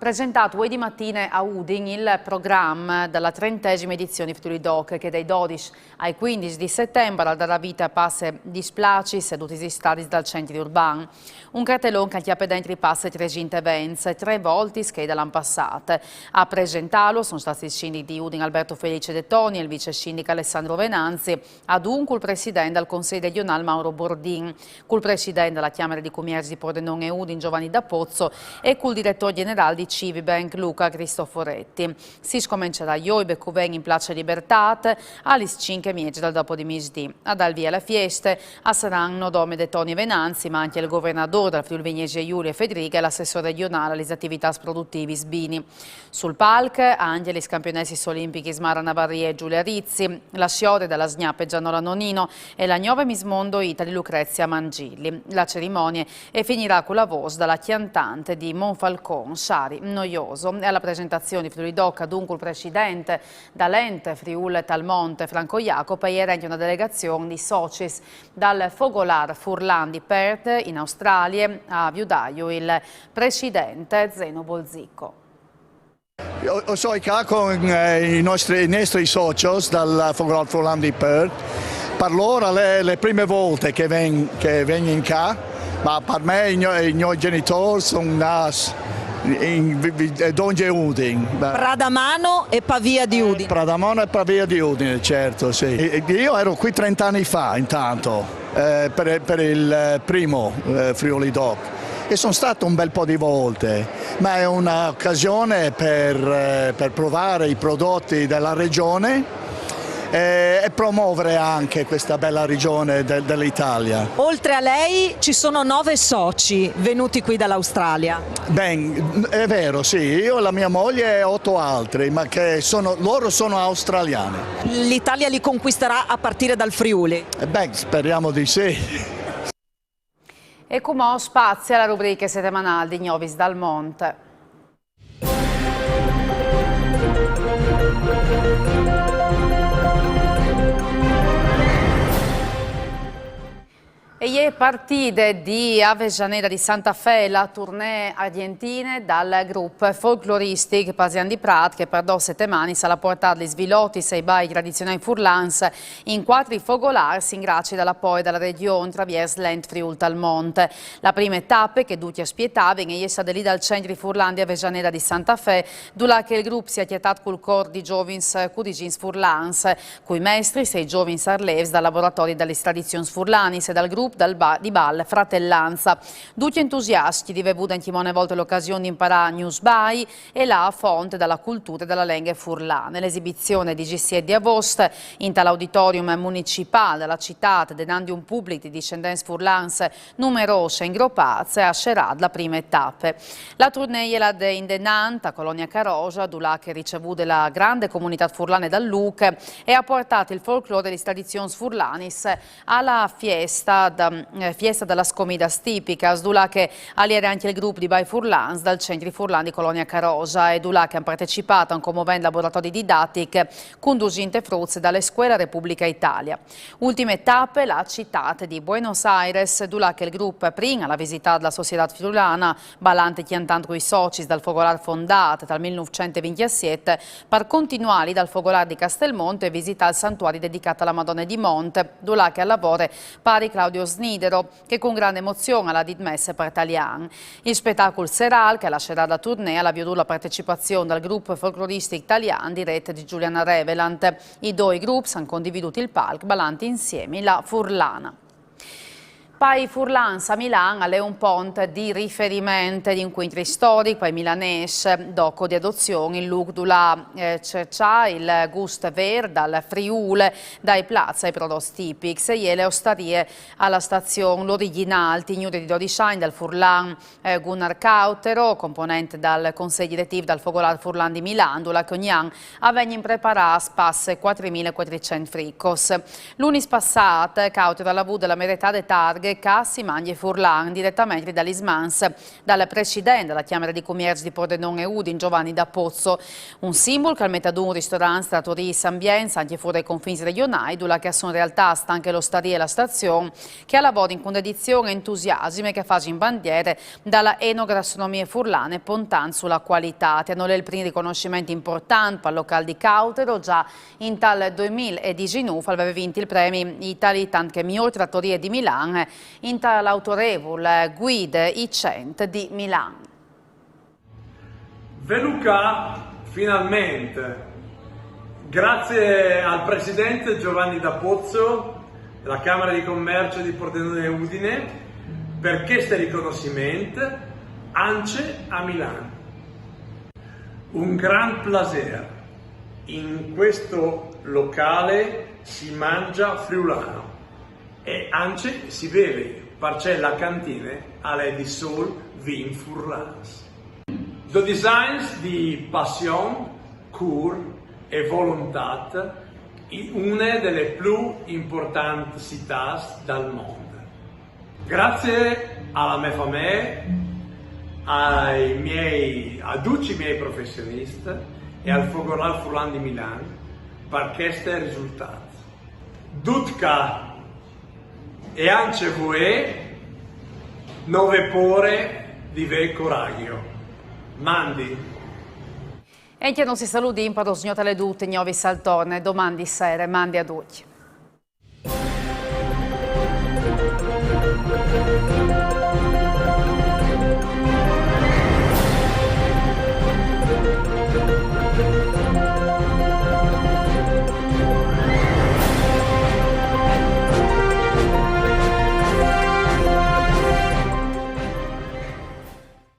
presentato ieri mattina a Udin il programma della 30ª edizione di Friuli Doc che dai 12 ai 15 di settembre darà vita a passe di splaci seduti stati dal centro urbano. Un cartellone che ha dentro passe 3 interventi, 3 volte scheda l'anno passato. A presentarlo sono stati il sindaco di Udin Alberto Felice De Toni e il vice sindaco Alessandro Venanzi, adunque il presidente del Consiglio regionale Mauro Bordin, col presidente della Camera di Commercio di Pordenone e Udin Giovanni D'Apozzo e col direttore generale di Civibank Luca Cristoforetti. Si scomincerà ieri Coven in Piazza Libertà alle 5 dal dopo di misdì. Ad al via la fiesta saranno Dome De Toni e Venanzi, ma anche il governatore del Friuli Venezia Giulia Federica e l'assessore regionale alle attività produttive Sbini. Sul palco anche le campionesse olimpiche Mara Navarri e Giulia Rizzi, la sciore della Sgnappe Gianola Nonino e la Nuova Miss Mondo Italy Lucrezia Mangilli. La cerimonia finirà con la voce dalla cantante di Monfalcone, Sari Noioso. E alla presentazione di Friuli Doc, dunque il presidente dall'ente Friuli Talmonte Franco Jacopo e anche una delegazione di soci dal Fogolar Furlan di Perth in Australia a Viudaio il presidente Zeno Bolzicco. Io sono qua con i nostri soci dal Fogolar Furlan di Perth. Per loro le prime volte che vengono qua, ma per me i miei genitori sono in Donge Udin. Pradamano e Pavia di Udine. Pradamano e Pavia di Udine, certo, sì. Io ero qui 30 anni fa intanto per il primo Friuli Doc e sono stato un bel po' di volte, ma è un'occasione per provare i prodotti della regione e promuovere anche questa bella regione dell'Italia. Oltre a lei ci sono 9 soci venuti qui dall'Australia. Ben, è vero, sì, io e la mia moglie e 8 altri, ma che loro sono australiani. L'Italia li conquisterà a partire dal Friuli? Ben, speriamo di sì. E come spazia la rubrica settimanale di Gnovis dal Monte. E le partite di Avejaneda di Santa Fe, la tournée argentina dal gruppo folcloristic Pasian di Prat che per 2 settimane sarà portata gli svilotti sei bai tradizionali furlans in 4 fogolars in grazie dalla poi dalla regione traverso l'Ent Friul Talmonte. La prima tappa che tutti aspettavano è stata lì dal centro di Furlan di Avejaneda di Santa Fe, dove che il gruppo si è chiatato col cor di giovins cudigins furlans, cui maestri 6 giovins arleves dal laboratorio delle tradizioni furlanis e dal gruppo di Ball Fratellanza. Tutti entusiasti di vevuta in timone volte l'occasione di imparare news by e la fonte dalla cultura e dalla lingua furlane. L'esibizione di GC di Avost in tall'auditorium municipale della città denandi un pubblico di discendenze furlans numerose e ingroppate a Scerad la prima tappa. La tournée la de in Denant a Colonia Carosa, dove che ricevuto la grande comunità furlane dal Luc e ha portato il folklore di tradizioni furlanis alla fiesta della Scomidas Tipicas, dove che aliera anche il gruppo di Bai Furlans dal centro Furlan di Colonia Carosa e dove che hanno partecipato a un commovente laboratorio didattico conducente fruzze dalle scuole Repubblica Italia. Ultime tappe la città di Buenos Aires, dove che il gruppo prima la visita della società friulana, balante chiantando i soci dal Fogolar fondato dal 1927, per continuare dal Fogolar di Castelmonte e visitare il santuario dedicato alla Madonna di Monte, dove che al lavoro pari Claudio Snidero, che con grande emozione alla ditmesse per Talian. Il spettacolo serale, che lascerà la tournée, alla la partecipazione dal gruppo folcloristico italiano diretta di Giuliana Revelant. I 2 gruppi hanno condividuto il palco, ballanti insieme la Furlana. Poi Furlans a Milano è un ponte di riferimento di incontri storici, poi milanese, dopo di adozione, il look della cercia, il gusto verde, dal Friuli, dai piazza ai prodotti tipici e le osterie alla stazione, l'originale, tignure di 12 anni, dal Furlan Gunnar Cautero, componente dal consiglio direttivo del Fogolar Furlan di Milano, dove ogni anno avevano preparato spasse 4.400 friccos. L'unis passato, Cautero ha avuto la merità di targa Prague, Cassi, Magni e Furlan, direttamente dall'Ismans, dal presidente della Camera di Commercio di Pordenone e Udin, Giovanni da Pozzo. Un simbolo che al metadun ristorante, trattorie, ambienza, anche fuori dai confini regionali, dove che sono in realtà sta anche l'osteria e la stazione, che ha lavorato in condizione entusiasmi che fa in bandiere dalla enogastronomia furlane, puntando sulla qualità. Hanno il primo riconoscimento importante per il locale di Cautero, già in tal 2019 aveva vinto il premio Italy Tanche Miglior Trattorie di Milano, in tal autorevole guida Icent di Milano. Venuca finalmente, grazie al presidente Giovanni da Pozzo della Camera di Commercio di Pordenone e Udine, per questo riconoscimento anche a Milano. Un gran piacere. In questo locale si mangia friulano e anche si beve, perché la cantina è di sol vin furlanes. Do designs di passione, cura e volontà in una delle più importanti città del mondo. Grazie alla mia famiglia, a tutti i miei professionisti e al Fogoral Furlan di Milano per questi risultati. Dutka e anche voi non ve pore di ve coraggio. Mandi. E che non si saluti in per signor Teledut, Gnovi Saltorne, domani sera, mandi a tutti.